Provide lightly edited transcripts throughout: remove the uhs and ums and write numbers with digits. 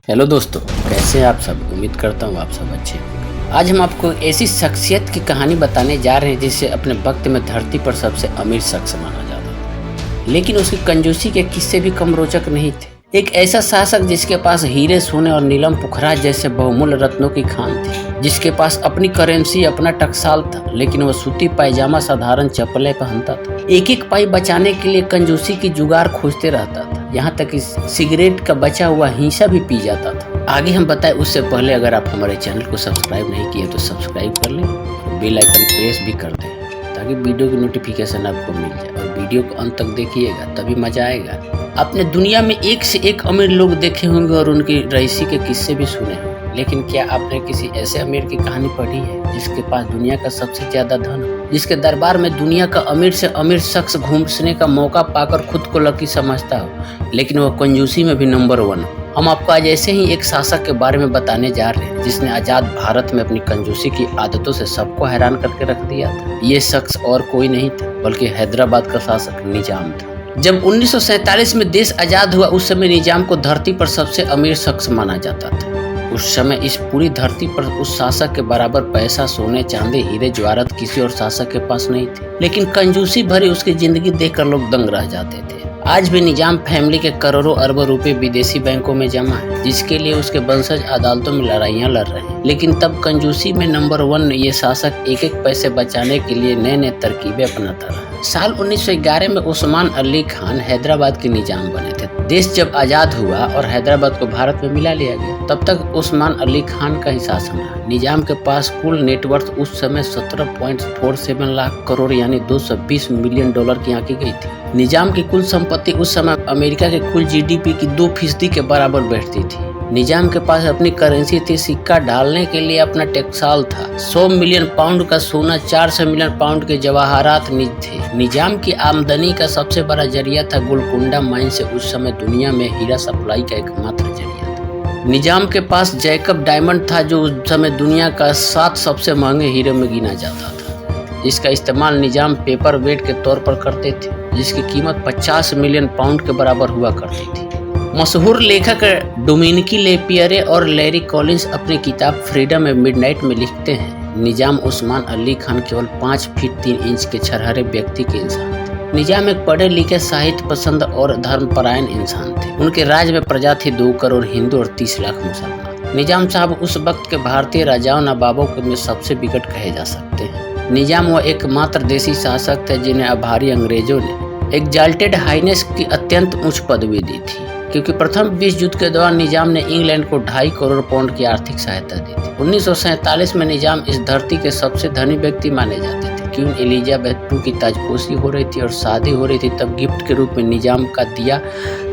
Hello दोस्तों, कैसे हैं आप सब। उम्मीद करता हूँ आप सब अच्छे होंगे। आज हम आपको ऐसी शख्सियत की कहानी बताने जा रहे हैं जिसे अपने वक्त में धरती पर सबसे अमीर शख्स माना जाता था, लेकिन उसकी कंजूसी के किस्से भी कम रोचक नहीं थे। एक ऐसा शासक जिसके पास हीरे, सोने और नीलम पुखराज जैसे बहुमूल्य रत्नों की खान थी, जिसके पास अपनी करेंसी, अपना टकसाल था, लेकिन वह सूती पायजामा साधारण चप्पलें पहनता था। एक एक पाई बचाने के लिए कंजूसी की जुगाड़ खोजते रहता था, यहाँ तक कि सिगरेट का बचा हुआ हिस्सा भी पी जाता था। आगे हम बताएं उससे पहले अगर आप हमारे चैनल को सब्सक्राइब नहीं किए तो सब्सक्राइब कर लें और बेल आइकन प्रेस भी कर दें ताकि वीडियो की नोटिफिकेशन आपको मिल जाए। और वीडियो को अंत तक देखिएगा, तभी मजा आएगा। आपने दुनिया में एक से एक अमीर लोग देखे होंगे और उनकी रईसी के किस्से भी सुने होंगे, लेकिन क्या आपने किसी ऐसे अमीर की कहानी पढ़ी है जिसके पास दुनिया का सबसे ज्यादा धन हो, जिसके दरबार में दुनिया का अमीर से अमीर शख्स घूमने का मौका पाकर खुद को लकी समझता हो, लेकिन वह कंजूसी में भी नंबर 1 हो। हम आपको आज ऐसे ही एक शासक के बारे में बताने जा रहे हैं जिसने आजाद भारत में अपनी कंजूसी की आदतों से सबको हैरान करके रख दिया था। ये शख्स और कोई नहीं था बल्कि हैदराबाद का शासक निजाम था। जब 1947 में देश आजाद हुआ, उस समय निजाम को धरती पर सबसे अमीर शख्स माना जाता था। उस समय इस पूरी धरती पर उस शासक के बराबर पैसा, सोने, चांदी, हीरे जवाहरात किसी और शासक के पास नहीं थे, लेकिन कंजूसी भरी उसकी जिंदगी देखकर लोग दंग रह जाते थे। आज भी निजाम फैमिली के करोड़ों अरबों रुपए विदेशी बैंकों में जमा है, जिसके लिए उसके वंशज अदालतों में लड़ाइयां लड़ रहे हैं। लेकिन तब कंजूसी में नंबर 1 ये शासक एक एक पैसे बचाने के लिए नए नए तरकीबें अपनाता रहा। साल 1911 में उस्मान अली खान हैदराबाद के निजाम बने थे। देश जब आजाद हुआ और हैदराबाद को भारत में मिला लिया गया, तब तक उस्मान अली खान का ही शासन रहा। निजाम के पास कुल नेटवर्थ उस समय 17.47 लाख करोड़ यानी $220 मिलियन की आंकी गई थी। निजाम की कुल संपत्ति उस समय अमेरिका के कुल जीडीपी की 2% के बराबर बैठती थी। निजाम के पास अपनी करेंसी थी, सिक्का डालने के लिए अपना टकसाल था, 100 मिलियन पाउंड का सोना, 400 मिलियन पाउंड के जवाहरात निज थे। निजाम की आमदनी का सबसे बड़ा जरिया था गोलकुंडा माइन से उस समय दुनिया में हीरा सप्लाई का एकमात्र जरिया था। निजाम के पास जैकब डायमंड था जो उस समय दुनिया का 7 सबसे महंगे हीरे में गिना जाता था, जिसका इस्तेमाल निजाम पेपर वेट के तौर पर करते थे, जिसकी कीमत 50 मिलियन पाउंड के बराबर हुआ करती थी। मशहूर लेखक डोमिनिकी लेपियरे और लैरी कॉलिंस अपनी किताब फ्रीडम ए मिडनाइट में लिखते हैं, निजाम उस्मान अली खान केवल 5 फीट 3 इंच के छरहरे व्यक्ति के इंसान थे। निजाम एक पढ़े लिखे, साहित्य पसंद और धर्मपरायण इंसान थे। उनके राज में प्रजा थी 2 करोड़ हिंदू और 30 लाख मुसलमान। निजाम साहब उस वक्त के भारतीय राजाओं नवाबों में सबसे विकट कहे जा सकते हैं। निजाम वो एकमात्र देसी शासक थे जिन्हें आभारी अंग्रेजों ने एग्जाल्टेड हाइनेस की अत्यंत उच्च पदवी दी थी, क्योंकि प्रथम विश्व युद्ध के दौरान निजाम ने इंग्लैंड को 2.5 करोड़ पाउंड की आर्थिक सहायता दी थी। 1947 में निजाम इस धरती के सबसे धनी व्यक्ति माने जाते थे। क्वीन एलिजाबेथ II की ताजपोशी हो रही थी और शादी हो रही थी, तब गिफ्ट के रूप में निजाम का दिया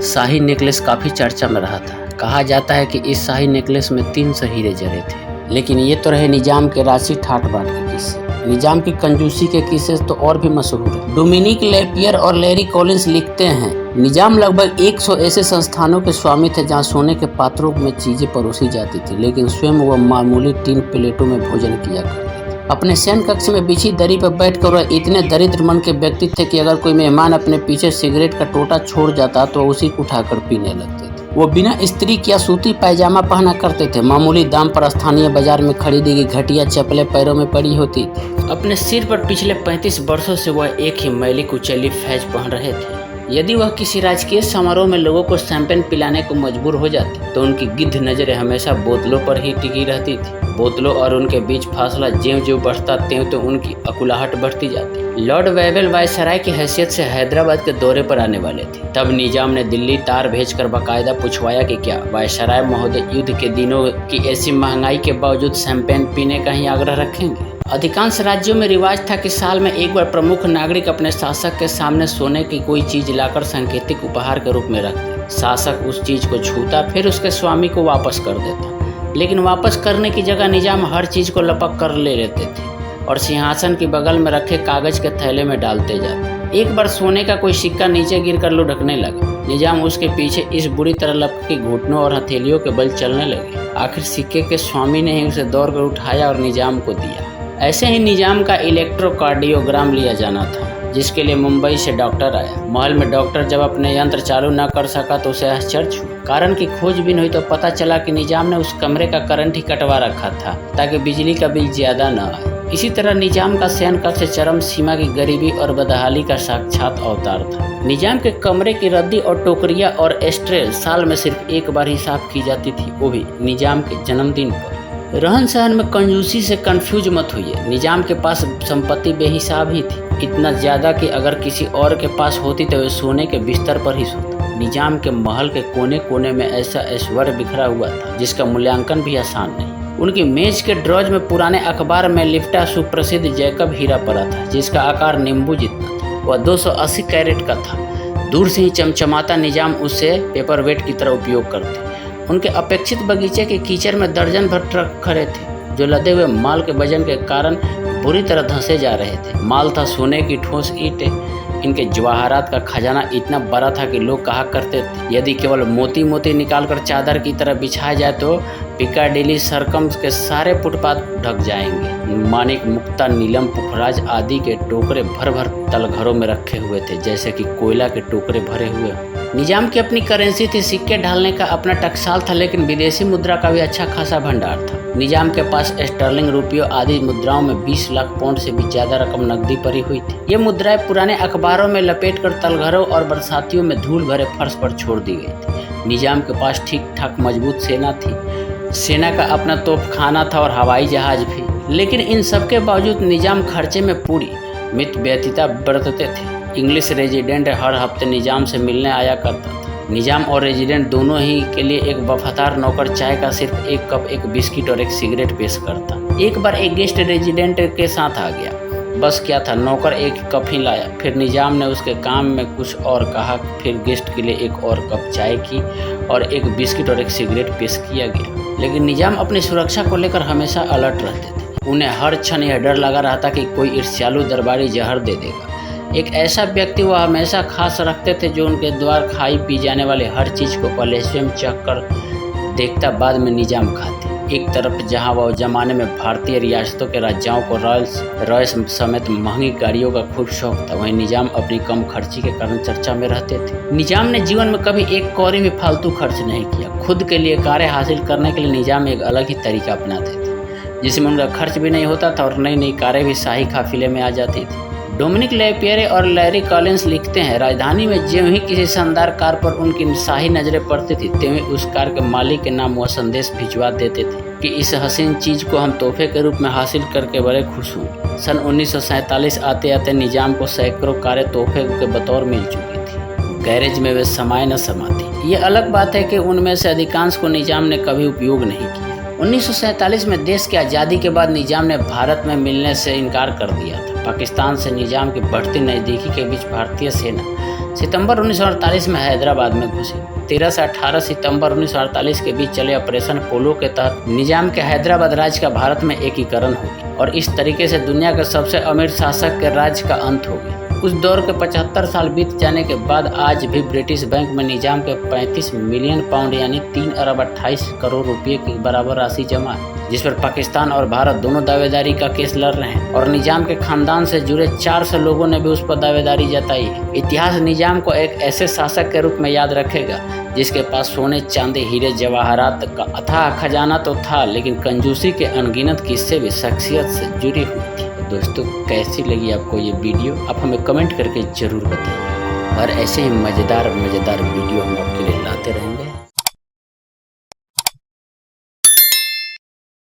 शाही नेकलेस काफी चर्चा में रहा था। कहा जाता है कि इस शाही नेकलेस में 300 हीरे जड़े थे। लेकिन ये तो रहे निजाम के राशि ठाट बाट के किस्से। निजाम की कंजूसी के किस्से तो और भी मशहूर है। डोमिनिक लेपियर और लैरी कॉलिंस लिखते हैं, निजाम लगभग 100 ऐसे संस्थानों के स्वामी थे जहां सोने के पात्रों में चीजें परोसी जाती थी, लेकिन स्वयं वह मामूली 3 प्लेटों में भोजन किया करते थे। अपने शयन कक्ष में बिछी दरी पर बैठकर वह इतने दरिद्र मन के व्यक्ति थे कि अगर कोई मेहमान अपने पीछे सिगरेट का टोटा छोड़ जाता तो उसी को उठाकर पीने लगते थे। वो बिना स्त्री या सूती पायजामा पहना करते थे। मामूली दाम पर स्थानीय बाजार में खरीदी गई घटिया चप्पलें पैरों में पड़ी होती थी। अपने सिर पर पिछले 35 वर्षों से वह एक ही मैली कुचैली फैज पहन रहे थे। यदि वह किसी राजकीय समारोह में लोगों को शैंपेन पिलाने को मजबूर हो जाते तो उनकी गिद्ध नजरें हमेशा बोतलों पर ही टिकी रहती थी। बोतलों और उनके बीच फासला ज्यों-ज्यों बढ़ता त्यों उनकी अकुलाहट बढ़ती जाती। लॉर्ड वेवेल वायसराय की हैसियत से हैदराबाद के दौरे पर आने वाले थे। तब निजाम ने दिल्ली तार भेजकर बाकायदा पूछवाया कि क्या वायसराय महोदय युद्ध के दिनों की ऐसी महंगाई के बावजूद शैंपेन पीने का ही आग्रह रखेंगे। अधिकांश राज्यों में रिवाज था कि साल में एक बार प्रमुख नागरिक अपने शासक के सामने सोने की कोई चीज लाकर सांकेतिक उपहार के रूप में रखते। शासक उस चीज को छूता, फिर उसके स्वामी को वापस कर देता। लेकिन वापस करने की जगह निजाम हर चीज को लपक कर ले लेते थे और सिंहासन के बगल में रखे कागज के थैले में डालते जाते। एक बार सोने का कोई सिक्का नीचे गिरकर लुढ़कने लगा। निजाम उसके पीछे इस बुरी तरह लपके घुटनों और हथेलियों के बल चलने लगे। आखिर सिक्के के स्वामी ने ही उसे दौड़कर उठाया और निजाम को दिया। ऐसे ही निजाम का इलेक्ट्रोकार्डियोग्राम लिया जाना था, जिसके लिए मुंबई से डॉक्टर आया। महल में डॉक्टर जब अपने यंत्र चालू न कर सका तो उसे आश्चर्य हुआ। कारण की खोजबीन हुई तो पता चला कि निजाम ने उस कमरे का करंट ही कटवा रखा था ताकि बिजली का बिल ज्यादा न आए। इसी तरह निजाम का शयन कक्ष चरम सीमा की गरीबी और बदहाली का साक्षात अवतार था। निजाम के कमरे की रद्दी और टोकरियां और एस्ट्रे साल में सिर्फ एक बार ही साफ की जाती थी, वो भी निजाम के जन्मदिन पर। रहन सहन में कंजूसी से कंफ्यूज मत होइए। निजाम के पास संपत्ति बेहिसाब ही थी, इतना ज्यादा कि अगर किसी और के पास होती तो वे सोने के बिस्तर पर ही सोता। निजाम के महल के कोने कोने में ऐसा ऐश्वर्य बिखरा हुआ था जिसका मूल्यांकन भी आसान नहीं। उनकी मेज के ड्रॉज में पुराने अखबार में लिपटा सुप्रसिद्ध जैकब हीरा पड़ा था, जिसका आकार नींबू जितना था। वह 280 कैरेट का था। दूर से ही चमचमाता निजाम उसे पेपरवेट की तरह उपयोग करते। उनके अपेक्षित बगीचे के कीचड़ में दर्जन भर ट्रक खड़े थे जो लदे हुए माल के वजन के कारण बुरी तरह धंसे जा रहे थे। माल था सोने की ठोस ईंटें। इनके जवाहरात का खजाना इतना बड़ा था कि लोग कहा करते थे यदि केवल मोती मोती निकालकर चादर की तरह बिछाया जाए तो पिकाडिली सर्कम के सारे फुटपाथ ढक जाएंगे। मानिक, मुक्ता, नीलम, पुखराज आदि के टोकरे भर भर तलघरों में रखे हुए थे, जैसे कि कोयला के टोकरे भरे हुए। निजाम की अपनी करेंसी थी, सिक्के ढालने का अपना टकसाल था, लेकिन विदेशी मुद्रा का भी अच्छा खासा भंडार था। निजाम के पास स्टर्लिंग रुपयों आदि मुद्राओं में 20 लाख पाउंड से भी ज्यादा रकम नकदी पड़ी हुई थी। ये मुद्राएं पुराने अखबारों में लपेटकर तलघरों और बरसातियों में धूल भरे फर्श पर छोड़ दी गई थी। निजाम के पास ठीक ठाक मजबूत सेना थी। सेना का अपना तोपखाना था और हवाई जहाज भी। लेकिन इन सब के बावजूद निजाम खर्चे में पूरी मित व्यतीता बरतते थे। इंग्लिश रेजिडेंट हर हफ्ते निजाम से मिलने आया करता था। निजाम और रेजिडेंट दोनों ही के लिए एक वफादार नौकर चाय का सिर्फ एक कप, एक बिस्किट और एक सिगरेट पेश करता। एक बार एक गेस्ट रेजिडेंट के साथ आ गया। बस क्या था, नौकर एक कप ही लाया। फिर निजाम ने उसके काम में कुछ और कहा। फिर गेस्ट के लिए एक और कप चाय की और एक बिस्किट और एक सिगरेट पेश किया गया। लेकिन निजाम अपनी सुरक्षा को लेकर हमेशा अलर्ट रहते थे। उन्हें हर क्षण यह डर लगा रहता कि कोई ईर्ष्यालु दरबारी जहर दे देगा। एक ऐसा व्यक्ति वह हमेशा खास रखते थे जो उनके द्वार खाई पी जाने वाले हर चीज को पहले स्वयं चख कर देखता, बाद में निजाम खाते। एक तरफ जहां वह जमाने में भारतीय रियासतों के राजाओं को रॉयल्स समेत महंगी गाड़ियों का खूब शौक था, वहीं निजाम अपनी कम खर्ची के कारण चर्चा में रहते थे। निजाम ने जीवन में कभी एक कौड़ी भी फालतू खर्च नहीं किया। खुद के लिए कार्य हासिल करने के लिए निजाम एक अलग ही तरीका अपनाते थे, जिसमें उनका खर्च भी नहीं होता था और नई नई कारें भी शाही काफिले में आ जाती थी। डोमिनिक लेपियरे और लैरी कॉलिंस लिखते हैं, राजधानी में ज्यों ही किसी शानदार कार पर उनकी शाही नजरें पड़ती थी, त्यों ही उस कार के मालिक के नाम वह संदेश भिजवा देते थे कि इस हसीन चीज को हम तोहफे के रूप में हासिल करके बड़े खुश हुए। सन 1947 आते आते निजाम को सैकड़ों कारें तोहफे के बतौर मिल चुकी थी। गैरेज में वे समाये न समाती। ये अलग बात है कि उनमें से अधिकांश को निजाम ने कभी उपयोग नहीं किया। 1947 में देश की आज़ादी के बाद निजाम ने भारत में मिलने से इनकार कर दिया था। पाकिस्तान से निजाम की बढ़ती नज़दीकी के बीच भारतीय सेना सितंबर 1948 में हैदराबाद में घुसी। 13 से 18 सितंबर 1948 के बीच चले ऑपरेशन पोलो के तहत निजाम के हैदराबाद राज्य का भारत में एकीकरण हो गया और इस तरीके से दुनिया के सबसे अमीर शासक के राज्य का अंत हो गया। उस दौर के 75 साल बीत जाने के बाद आज भी ब्रिटिश बैंक में निजाम के 35 मिलियन पाउंड यानी 3 अरब 28 करोड़ रुपए की बराबर राशि जमा है, जिस पर पाकिस्तान और भारत दोनों दावेदारी का केस लड़ रहे हैं और निजाम के खानदान से जुड़े 400 लोगों ने भी उस पर दावेदारी जताई है। इतिहास निजाम को एक ऐसे शासक के रूप में याद रखेगा जिसके पास सोने, चांदी, हीरे, जवाहरात का अथाह खजाना तो था, लेकिन कंजूसी के अनगिनत किस्से भी शख्सियत से जुड़ी हुई थी। दोस्तों, कैसी लगी आपको ये वीडियो, आप हमें कमेंट करके ज़रूर बताइए और ऐसे ही मज़ेदार वीडियो हम आपके लिए